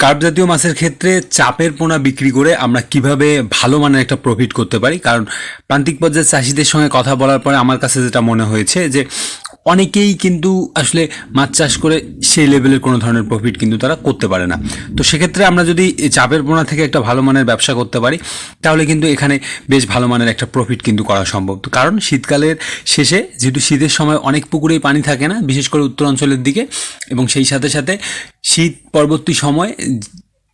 Carp জাতীয় মাছের ক্ষেত্রে চাপের পোনা বিক্রি করে আমরা কিভাবে ভালো মানের একটা প্রফিট করতে পারি, কারণ প্রান্তিক পর্যায়ের চাষিদের সঙ্গে কথা বলার পরে আমার কাছে যেটা মনে হয়েছে যে অনেকেই কিন্তু আসলে মাছ চাষ করে সেই লেভেলের কোনো ধরনের প্রফিট কিন্তু তারা করতে পারে না। তো সেক্ষেত্রে আমরা যদি এই চাপের পোনা থেকে একটা ভালো মানের ব্যবসা করতে পারি তাহলে কিন্তু এখানে বেশ ভালো মানের একটা প্রফিট কিন্তু করা সম্ভব। তো কারণ শীতকালের শেষে যেহেতু শীতের সময় অনেক পুকুরেই পানি থাকে না, বিশেষ করে উত্তর অঞ্চলের দিকে, এবং সেই সাথে সাথে শীত পরবর্তী সময়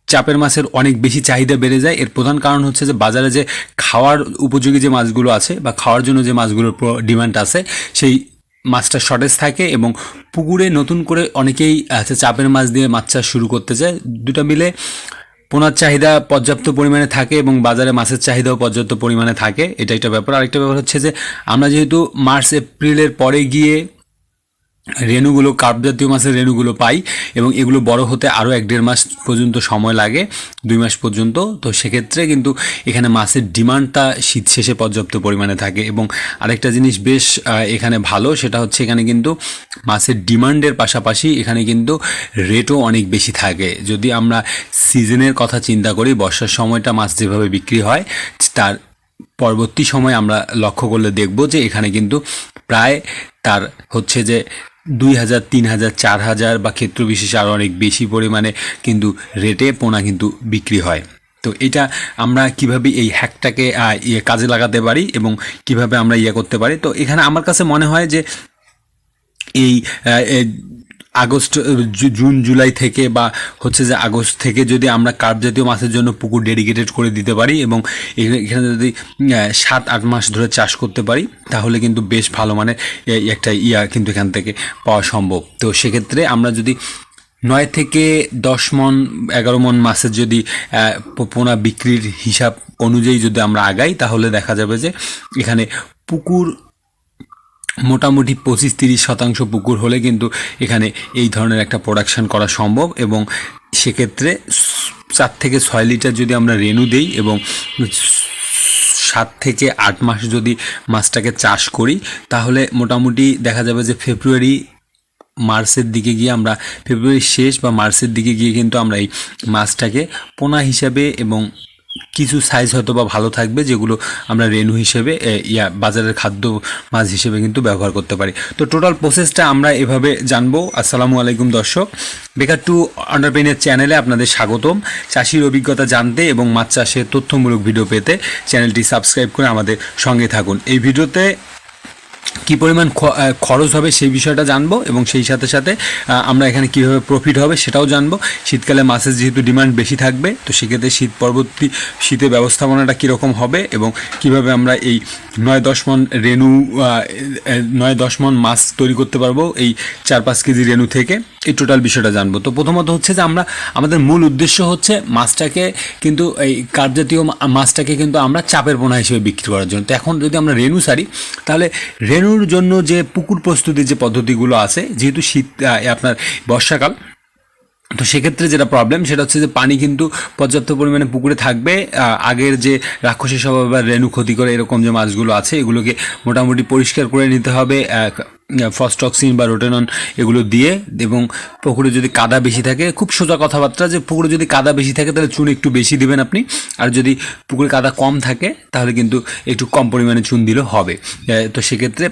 চাপের মাছের অনেক বেশি চাহিদা বেড়ে যায়। এর প্রধান কারণ হচ্ছে যে বাজারে যে খাওয়ার উপযোগী যে মাছগুলো আছে বা খাওয়ার জন্য যে মাছগুলোর ডিমান্ড আছে সেই মাছটা শর্টেজ থাকে, এবং পুকুরে নতুন করে অনেকেই চাপের মাছ দিয়ে মাছ চাষ শুরু করতে চায়। দুটা মিলে পোনার চাহিদা পর্যাপ্ত পরিমাণে থাকে এবং বাজারে মাছের চাহিদাও পর্যাপ্ত পরিমাণে থাকে, এটা একটা ব্যাপার। আরেকটা ব্যাপার হচ্ছে যে আমরা যেহেতু মার্চ এপ্রিলের পরে গিয়ে রেণুগুলো, কার্প জাতীয় মাছের রেণুগুলো পাই, এবং এগুলো বড় হতে আরও 1-1.5 মাস পর্যন্ত সময় লাগে, 2 মাস পর্যন্ত। তো সেক্ষেত্রে কিন্তু এখানে মাছের ডিমান্ডটা শীত শেষে পর্যাপ্ত পরিমাণে থাকে। এবং আরেকটা জিনিস বেশ এখানে ভালো, সেটা হচ্ছে এখানে কিন্তু মাছের ডিমান্ডের পাশাপাশি এখানে কিন্তু রেটও অনেক বেশি থাকে। যদি আমরা সিজনের কথা চিন্তা করি, বর্ষার সময়টা মাছ যেভাবে বিক্রি হয় তার পরবর্তী সময় আমরা লক্ষ্য করলে দেখব যে এখানে কিন্তু প্রায় তার হচ্ছে যে 2,000, 3,000, 4,000 বা ক্ষেত্র বিশেষে আরও অনেক বেশি পরিমাণে কিন্তু রেটে পোনা কিন্তু বিক্রি হয়। তো এটা আমরা কিভাবে এই হ্যাকটাকে কাজে লাগাতে পারি এবং কিভাবে আমরা করতে পারি, তো এখানে আমার কাছে মনে হয় যে এই আগস্ট, জুন, জুলাই থেকে বা হচ্ছে যে আগস্ট থেকে যদি আমরা কার্প জাতীয় মাছের জন্য পুকুর ডেডিকেটেড করে দিতে পারি এবং এখানে যদি 7-8 মাস ধরে চাষ করতে পারি তাহলে কিন্তু বেশ ভালো মানের একটা কিন্তু এখান থেকে পাওয়া সম্ভব। তো সেক্ষেত্রে আমরা যদি 9 থেকে 10 মন, 11 মন মাছের যদি পোনা বিক্রির হিসাব অনুযায়ী যদি আমরা আগাই তাহলে দেখা যাবে যে এখানে পুকুর মোটামুটি 25-30% পুকুর হলে কিন্তু এখানে এই ধরনের একটা প্রোডাকশান করা সম্ভব। এবং সেক্ষেত্রে 4 থেকে 6 লিটার যদি আমরা রেণু দেই এবং 7 থেকে 8 মাস যদি মাছটাকে চাষ করি তাহলে মোটামুটি দেখা যাবে যে মার্চের দিকে গিয়ে আমরা, ফেব্রুয়ারির শেষ বা মার্চের দিকে গিয়ে কিন্তু আমরা এই মাছটাকে পোনা হিসাবে এবং কিছু সাইজ হয়তো বা ভালো থাকবে যেগুলো আমরা রেণু হিসেবে বাজারের খাদ্য মাছ হিসেবে কিন্তু ব্যবহার করতে পারি। তো টোটাল প্রসেসটা আমরা এভাবে জানবো। আসসালামু আলাইকুম দর্শক, বেকার টু এন্টারপ্রেনিউর চ্যানেলে আপনাদের স্বাগতম। চাষির অভিজ্ঞতা জানতে এবং মাছ চাষের তথ্যমূলক ভিডিও পেতে চ্যানেলটি সাবস্ক্রাইব করে আমাদের সঙ্গে থাকুন। এই ভিডিওতে কী পরিমাণ খরচ হবে সেই বিষয়টা জানবো এবং সেই সাথে সাথে আমরা এখানে কীভাবে প্রফিট হবে সেটাও জানবো। শীতকালে মাছের যেহেতু ডিমান্ড বেশি থাকবে তো সেক্ষেত্রে পরবর্তী শীতের ব্যবস্থাপনাটা কীরকম হবে এবং কিভাবে আমরা এই 9-10 মন রেণু, 9-10 মন মাছ তৈরি করতে পারবো এই 4-5 কেজি রেণু থেকে, এই টোটাল বিষয়টা জানবো। তো প্রথমত হচ্ছে যে আমাদের মূল উদ্দেশ্য হচ্ছে মাছটাকে কিন্তু এই কার্প জাতীয় মাছটাকে কিন্তু আমরা চাপের পোনা হিসেবে বিক্রি করার জন্য। তো এখন যদি আমরা রেণু সারি তাহলে রেণুর জন্য যে পুকুর প্রস্তুতির যে পদ্ধতিগুলো আছে, যেহেতু শীত আপনার বর্ষাকাল, তো সেক্ষেত্রে যেটা প্রবলেম সেটা হচ্ছে যে পানি কিন্তু পর্যাপ্ত পরিমাণে পুকুরে থাকবে। আগের যে রাক্ষসী স্বভাব বা রেণু ক্ষতি করে এরকম যে মাছগুলো আছে এগুলোকে মোটামুটি পরিষ্কার করে নিতে হবে ফসটক্সিন বা রোটেনন এগুলো দিয়ে। এবং পুকুরে যদি কাদা বেশি থাকে, খুব সোজা কথাবার্তা যে পুকুরে যদি কাদা বেশি থাকে তাহলে চুন একটু বেশি দিবেন আপনি, আর যদি পুকুরে কাদা কম থাকে তাহলে কিন্তু একটু কম পরিমাণে চুন দিলেও হবে। তো সেক্ষেত্রে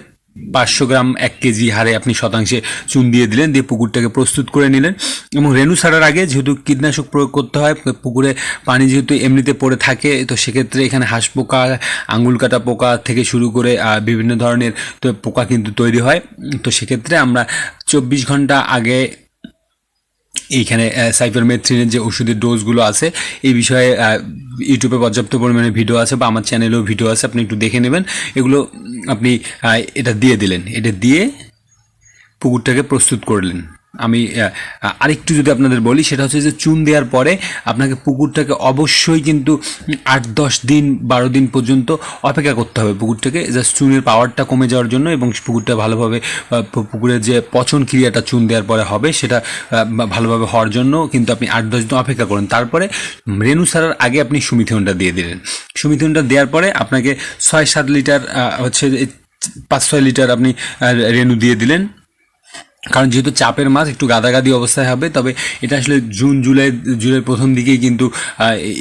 500 গ্রাম 1 কেজি হারে আপনি শতাংশে চুন দিয়ে দিলেন, দিয়ে পুকুরটাকে প্রস্তুত করে নিলেন। এবং রেণু ছাড়ার আগে যেহেতু কীটনাশক প্রয়োগ করতে হয়, পুকুরে পানি যেহেতু এমনিতে পড়ে থাকে, তো সেক্ষেত্রে এখানে হাঁস পোকা, আঙুল কাটা পোকা থেকে শুরু করে বিভিন্ন ধরনের তো পোকা কিন্তু তৈরি হয়। তো সেক্ষেত্রে আমরা 24 ঘন্টা আগে এইখানে সাইপারমেথ্রিনের যে ওষুধের ডোজগুলো আছে এই বিষয়ে ইউটিউবে পর্যাপ্ত পরিমাণে ভিডিও আছে বা আমার চ্যানেলেও ভিডিও আছে, আপনি একটু দেখে নেবেন। এগুলো আপনি এটা দিয়ে দিলেন, এটা দিয়ে পুকুরটাকে প্রস্তুত করলেন। আমি আরেকটু যদি আপনাদের বলি সেটা হচ্ছে যে চুন দেওয়ার পরে আপনাকে পুকুরটাকে অবশ্যই কিন্তু 8-10 দিন 12 দিন পর্যন্ত অপেক্ষা করতে হবে পুকুরটাকে, জাস্ট চুনের পাওয়ারটা কমে যাওয়ার জন্য এবং পুকুরটা ভালোভাবে, পুকুরের যে পচন ক্রিয়াটা চুন দেওয়ার পরে হবে সেটা ভালোভাবে হওয়ার জন্য কিন্তু আপনি 8-10 দিন অপেক্ষা করেন। তারপরে রেণু ছাড়ার আগে আপনি সুমিথিয়নটা দিয়ে দিলেন। সুমিথিয়নটা দেওয়ার পরে আপনাকে 6-7 লিটার হচ্ছে 5-6 লিটার আপনি রেণু দিয়ে দিলেন। কারণ যেহেতু চাপের মাছ একটু গাদাগাদি অবস্থায় হবে, তবে এটা আসলে জুলাই প্রথম দিকেই কিন্তু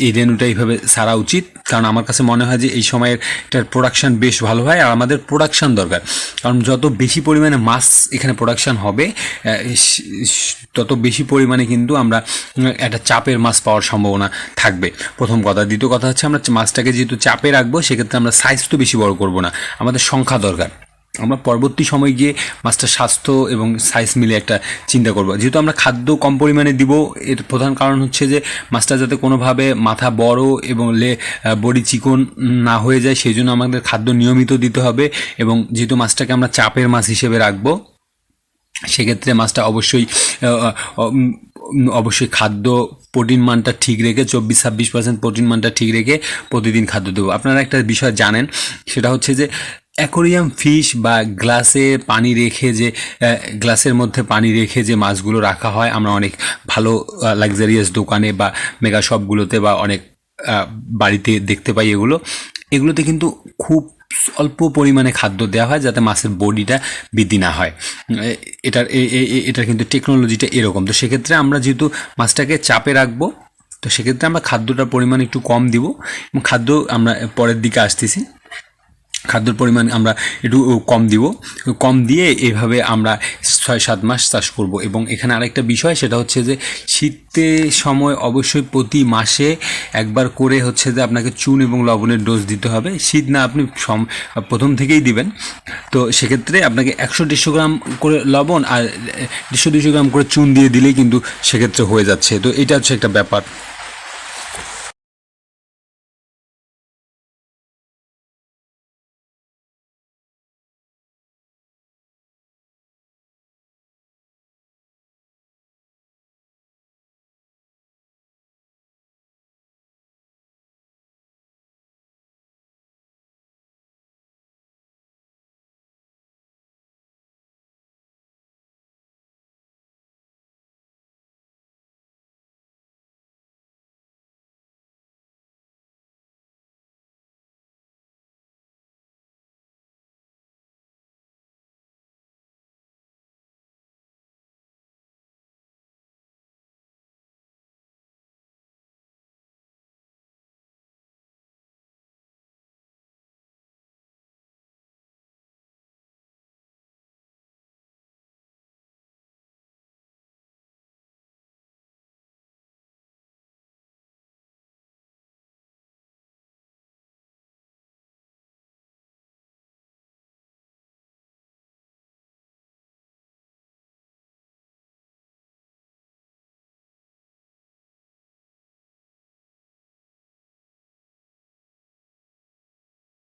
এই রেনুটা এইভাবে ছাড়া উচিত। কারণ আমার কাছে মনে হয় যে এই সময়ের এটার প্রোডাকশান বেশ ভালো হয়, আর আমাদের প্রোডাকশান দরকার। কারণ যত বেশি পরিমাণে মাছ এখানে প্রোডাকশান হবে তত বেশি পরিমাণে কিন্তু আমরা একটা চাপের মাছ পাওয়ার সম্ভাবনা থাকবে, প্রথম কথা। দ্বিতীয় কথা হচ্ছে আমরা মাছটাকে যেহেতু চাপে রাখবো, সেক্ষেত্রে আমরা সাইজ তো বেশি বড় করব না, আমাদের সংখ্যা দরকার। আমরা পরবর্তী সময় গিয়ে মাছটার স্বাস্থ্য এবং সাইজ মিলে একটা চিন্তা করব। যেহেতু আমরা খাদ্য কম পরিমাণে দিব, এর প্রধান কারণ হচ্ছে যে মাছটা যাতে কোনোভাবে মাথা বড় এবং বডি চিকন না হয়ে যায়, সেই জন্য আমাদের খাদ্য নিয়মিত দিতে হবে। এবং যেহেতু মাছটাকে আমরা চাপের মাছ হিসেবে রাখবো, সেক্ষেত্রে মাছটা অবশ্যই খাদ্য প্রোটিন মানটা ঠিক রেখে 24-26% প্রোটিন মানটা ঠিক রেখে প্রতিদিন খাদ্য দেবো। আপনারা একটা বিষয় জানেন, সেটা হচ্ছে যে অ্যাকোরিয়াম ফিশ বা গ্লাসের মধ্যে পানি রেখে যে মাছগুলো রাখা হয়, আমরা অনেক ভালো লাক্সারিয়াস দোকানে বা মেগা শপগুলোতে বা অনেক বাড়িতে দেখতে পাই। এগুলোতে কিন্তু খুব অল্প পরিমাণে খাদ্য দেওয়া হয় যাতে মাছের বডিটা বৃদ্ধি না হয়। এটার কিন্তু টেকনোলজিটা এরকম। তো সেক্ষেত্রে আমরা যেহেতু মাছটাকে চাপে রাখবো, তো সেক্ষেত্রে আমরা খাদ্যটার পরিমাণ একটু কম দিব, এবং খাদ্য আমরা পরের দিকে আসতেছি। খাদ্যর পরিমাণ আমরা একটু কম দিয়ে এভাবে আমরা 6-7 মাস চাষ করব। এবং এখানে আরেকটা বিষয়, সেটা হচ্ছে যে শীতের সময় অবশ্যই প্রতি মাসে একবার করে হচ্ছে যে আপনাকে চুন এবং লবণের ডোজ দিতে হবে। শীত না আপনি প্রথম থেকেই দিবেন, তো সেক্ষেত্রে আপনাকে 100-150 গ্রাম করে লবণ আর 150-200 গ্রাম করে চুন দিয়ে দিলেই কিন্তু সেক্ষেত্রে হয়ে যাচ্ছে। তো এটা হচ্ছে একটা ব্যাপার।